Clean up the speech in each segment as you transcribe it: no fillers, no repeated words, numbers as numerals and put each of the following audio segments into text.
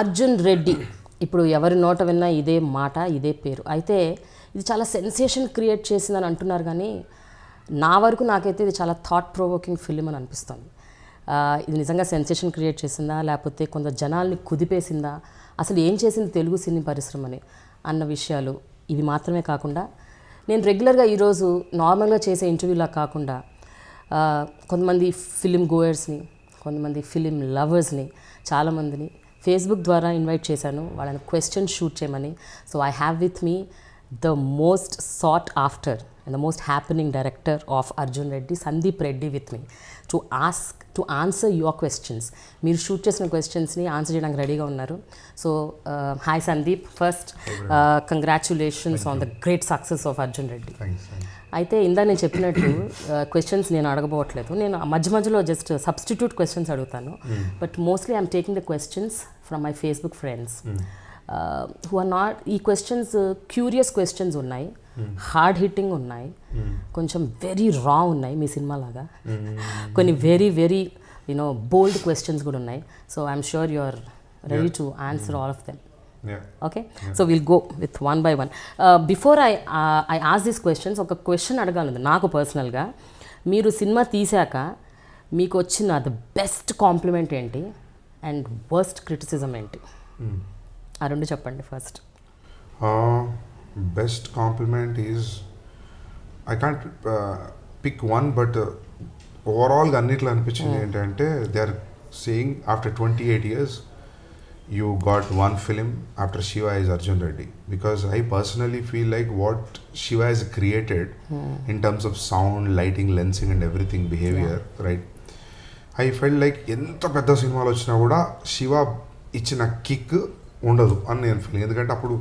అర్జున్ రెడ్డి ఇప్పుడు ఎవరి నోట విన్నా ఇదే మాట ఇదే పేరు. అయితే ఇది చాలా సెన్సేషన్ క్రియేట్ చేసిందని అంటున్నారు, కానీ నా వరకు నాకైతే ఇది చాలా థాట్ ప్రొవోకింగ్ ఫిలిం అని అనిపిస్తుంది. ఇది నిజంగా సెన్సేషన్ క్రియేట్ చేసిందా, లేకపోతే కొంత జనాల్ని కుదిపేసిందా, అసలు ఏం చేసింది తెలుగు సినీ పరిశ్రమని అన్న విషయాలు ఇవి మాత్రమే కాకుండా, నేను రెగ్యులర్గా ఈరోజు నార్మల్గా చేసే ఇంటర్వ్యూలా కాకుండా కొంతమంది ఫిలిం గోయర్స్ని, కొంతమంది ఫిలిం లవర్స్ని, చాలామందిని ఫేస్బుక్ ద్వారా ఇన్వైట్ చేశాను వాళ్ళని క్వశ్చన్ షూట్ చేయమని. So I have with me the most short after and the most happening director of Arjun Reddy, Sandeep Reddy, with me to answer your questions. మీరు షూట్ చేసిన క్వశ్చన్స్ని ఆన్సర్ చేయడానికి రెడీగా ఉన్నారు. So hi Sandeep, first congratulations on the great success of Arjun Reddy. అయితే ఇందాక నేను చెప్పినట్టు క్వశ్చన్స్ నేను అడగబోవట్లేదు, నేను మధ్య మధ్యలో జస్ట్ సబ్స్టిట్యూట్ క్వశ్చన్స్ అడుగుతాను. But mostly I'm taking the questions from my Facebook friends who are not. ఈ క్వశ్చన్స్ క్యూరియస్ క్వశ్చన్స్ ఉన్నాయి, హార్డ్ హిట్టింగ్ ఉన్నాయి, కొంచెం వెరీ రా ఉన్నాయి మీ సినిమా లాగా, కొన్ని very very you know bold questions కూడా ఉన్నాయి. So I'm sure you are ready to answer all of them. Okay, so will go with one by one. Before I ask these questions, ఒక question అడగాలి నాకు పర్సనల్గా. మీరు cinema తీశాక మీకు వచ్చిన ద బెస్ట్ కాంప్లిమెంట్ ఏంటి అండ్ వర్స్ట్ క్రిటిసిజం ఏంటి? ఆ రెండు చెప్పండి first. Best compliment is, I can't pick one, but ఓవరాల్గా అన్నిట్లో అనిపించింది ఏంటంటే, they are saying after 28 years you got one film after Shiva is Arjun Reddy, because I personally feel like what Shiva has created in terms of sound, lighting, lensing and everything, behavior, right? I felt like ఎంత పెద్ద సినిమాలు వచ్చినా కూడా శివ ఇచ్చిన kick ఉండదు అని నేను feeling. ఎందుకంటే అప్పుడు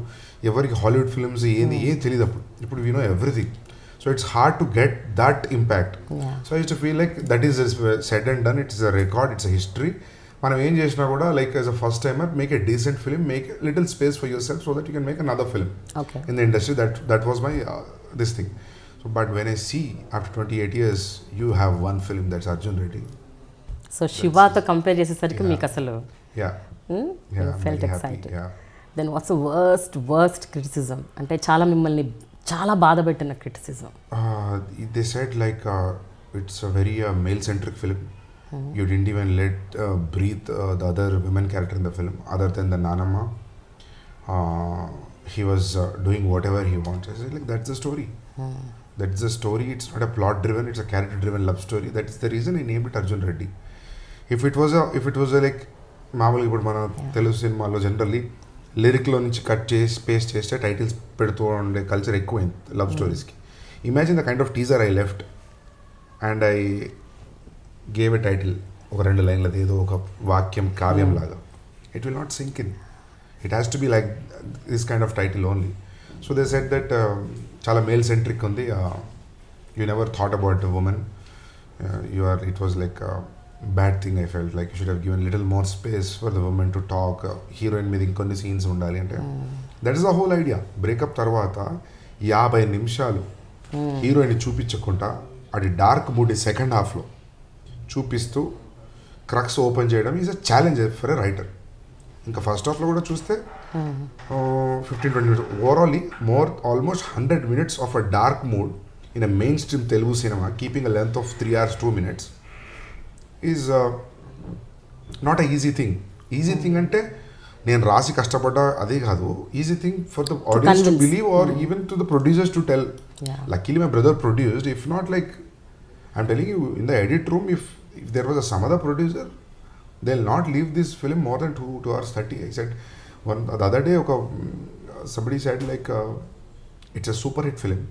ఎవరికి హాలీవుడ్ ఫిల్మ్స్ ఏం తెలియదు అప్పుడు. ఇప్పుడు we know everything, so it's hard to get that impact. So I use to feel like that is said and done, it's a record, it's a history. మనం ఏం చేసినా కూడా like as a first timer, make a decent film, make little space for yourself so that you can make another film in the industry. That was my this thing. So but when I see after 28 years you have one film, that's Arjun Reddy. So శివాతో compare చేసేసరికి మీకు అసలు felt excited. Then what's worst criticism, అంటే చాలా మిమ్మల్ని చాలా బాధ పెట్టిన criticism? They said like it's a very male centric film. You didn't even let breathe the other women character in the film other than the Nanama. He was doing whatever he wants. I said, like, that's the story. That's the story. It's not a plot driven, it's a character driven love story. That's the reason I named it Arjun Reddy. If it was a like మామూలుగా ఇప్పుడు మన తెలుగు సినిమాలో generally లిరిక్లో నుంచి cut చేసి paste చేస్తే titles పెడుతూ ఉండే culture ఎక్కువైంది లవ్ స్టోరీస్కి. Imagine the kind of teaser I left and I gave a title, ఒక 2 లైన్లది ఏదో ఒక వాక్యం కావ్యం లాగా. It will not sink in, it has to be like this kind of title only. So they said that చాలా male centric ఉంది, you never thought about the women, it was like bad thing. I felt like you should have given little more space for the women to talk. Heroine మీద ఇంకొన్ని scenes ఉండాలి అంటే, that is the whole idea. Breakup తర్వాత 50 నిమిషాలు heroine చూపించకుండా అది dark mood second హాఫ్లో చూపిస్తూ క్రక్స్ ఓపెన్ చేయడం is a challenge for a writer. ఇంకా ఫస్ట్ హాఫ్లో కూడా చూస్తే 15-20 minutes ఓవరాల్లీ almost 100 minutes of a dark mood in a main stream Telugu cinema, keeping a length of 3 hours 2 minutes is not a easy thing. Easy thing అంటే నేను రాసి కష్టపడ్డా అదే కాదు, easy thing for the audience to believe are even to the producers to tell. Luckily my brother produced. If not, like I'm telling you, in the edit room, if there was some other producer, they'll not leave this film more than 2 hours 30. I said, the other day, somebody said like, it's a super hit film.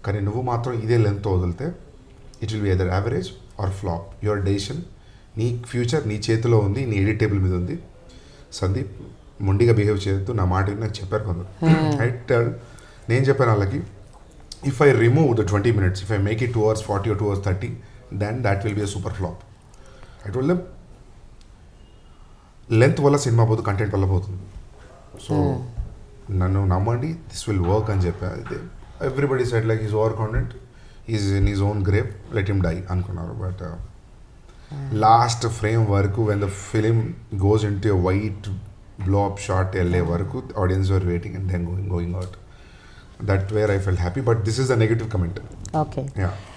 కానీ నువ్వు మాత్రం ఇదే length వదిలితే it will be either average or flop. Your decision, నీ future నీ చేతిలో ఉంది, నీ ఎడిట్ టేబుల్ మీద ఉంది. సందీప్ మొండిగా బిహేవ్ చేయొద్దు, నా మాట నాకు చెప్పారు కొందరు. నేను చెప్పాను వాళ్ళకి, if I remove the 20 minutes, if I make it 2 hours 40 or 2 hours 30, then that will be a super flop. I told them, length వల్ల సినిమా పోదు, కంటెంట్ వల్ల పోతుంది. సో నన్ను నమ్మండి, దిస్ విల్ వర్క్ అని చెప్పి everybody said like his over confident, is in his own grave, let him die అనుకున్నారు. But last frame వరకు when the film goes into white blow up shot LA వరకు audience were waiting and then going out. That where I felt happy, but this is a negative comment. Okay. Yeah.